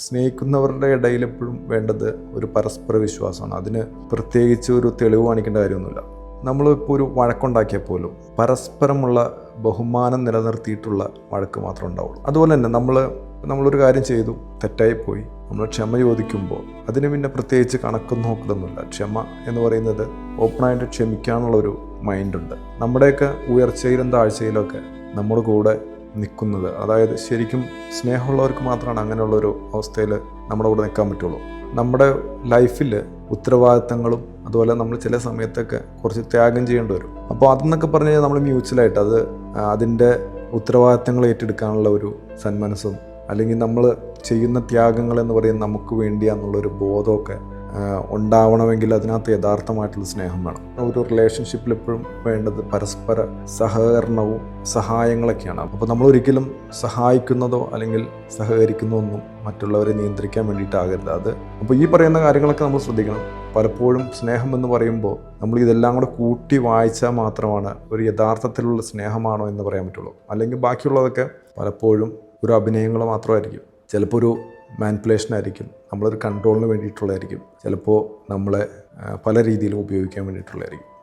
സ്നേഹിക്കുന്നവരുടെ ഇടയിൽ എപ്പോഴും വേണ്ടത് ഒരു പരസ്പര വിശ്വാസമാണ്. അതിന് പ്രത്യേകിച്ച് ഒരു തെളിവ് കാണിക്കേണ്ട കാര്യമൊന്നുമില്ല. നമ്മളിപ്പോൾ ഒരു വഴക്കുണ്ടാക്കിയാൽ പോലും പരസ്പരമുള്ള ബഹുമാനം നിലനിർത്തിയിട്ടുള്ള വഴക്ക് മാത്രമേ ഉണ്ടാവുള്ളൂ. അതുപോലെ തന്നെ നമ്മളൊരു കാര്യം ചെയ്തു, തെറ്റായിപ്പോയി, നമ്മൾ ക്ഷമ ചോദിക്കുമ്പോൾ അതിന് പിന്നെ പ്രത്യേകിച്ച് കണക്കൊന്നും നോക്കലൊന്നുമില്ല. ക്ഷമ എന്ന് പറയുന്നത് ഓപ്പണായിട്ട് ക്ഷമിക്കാനുള്ളൊരു മൈൻഡുണ്ട്. നമ്മുടെയൊക്കെ ഉയർച്ചയിലും താഴ്ചയിലും ഒക്കെ നമ്മുടെ കൂടെ നിൽക്കുന്നത്, അതായത് ശരിക്കും സ്നേഹമുള്ളവർക്ക് മാത്രമാണ് അങ്ങനെയുള്ളൊരു അവസ്ഥയിൽ നമ്മുടെ കൂടെ നിൽക്കാൻ പറ്റുള്ളൂ. നമ്മുടെ ലൈഫിൽ ഉത്തരവാദിത്തങ്ങളും അതുപോലെ നമ്മൾ ചില സമയത്തൊക്കെ കുറച്ച് ത്യാഗം ചെയ്യേണ്ടി വരും. അപ്പോൾ അതെന്നൊക്കെ പറഞ്ഞു കഴിഞ്ഞാൽ നമ്മൾ മ്യൂച്വലായിട്ട് അതിൻ്റെ ഉത്തരവാദിത്തങ്ങൾ ഏറ്റെടുക്കാനുള്ള ഒരു സന്മനസ്സും, അല്ലെങ്കിൽ നമ്മൾ ചെയ്യുന്ന ത്യാഗങ്ങൾ എന്ന് പറയുന്നത് നമുക്ക് വേണ്ടിയാന്നുള്ളൊരു ബോധമൊക്കെ ഉണ്ടാവണമെങ്കിൽ അതിനകത്ത് യഥാർത്ഥമായിട്ടുള്ള സ്നേഹം വേണം. ഒരു റിലേഷൻഷിപ്പിൽ എപ്പോഴും വേണ്ടത് പരസ്പര സഹകരണവും സഹായങ്ങളൊക്കെയാണ്. അപ്പോൾ നമ്മൾ ഒരിക്കലും സഹായിക്കുന്നതോ അല്ലെങ്കിൽ സഹകരിക്കുന്നതോ ഒന്നും മറ്റുള്ളവരെ നിയന്ത്രിക്കാൻ വേണ്ടിയിട്ടാകരുത്. അപ്പോൾ ഈ പറയുന്ന കാര്യങ്ങളൊക്കെ നമ്മൾ ശ്രദ്ധിക്കണം. പലപ്പോഴും സ്നേഹം എന്ന് പറയുമ്പോൾ നമ്മൾ ഇതെല്ലാം കൂടെ കൂട്ടി വായിച്ചാൽ മാത്രമാണ് ഒരു യഥാർത്ഥത്തിലുള്ള സ്നേഹമാണോ എന്ന് പറയാൻ പറ്റുള്ളൂ. അല്ലെങ്കിൽ ബാക്കിയുള്ളതൊക്കെ പലപ്പോഴും ഒരു അഭിനയങ്ങൾ മാത്രമായിരിക്കും. ചിലപ്പോൾ ഒരു മാനിപ്പുലേഷൻ ആയിരിക്കും, നമ്മളൊരു കൺട്രോളിന് വേണ്ടിയിട്ടുള്ളതായിരിക്കും, ചിലപ്പോൾ നമ്മളെ പല രീതിയിലും ഉപയോഗിക്കാൻ വേണ്ടിയിട്ടുള്ളതായിരിക്കും.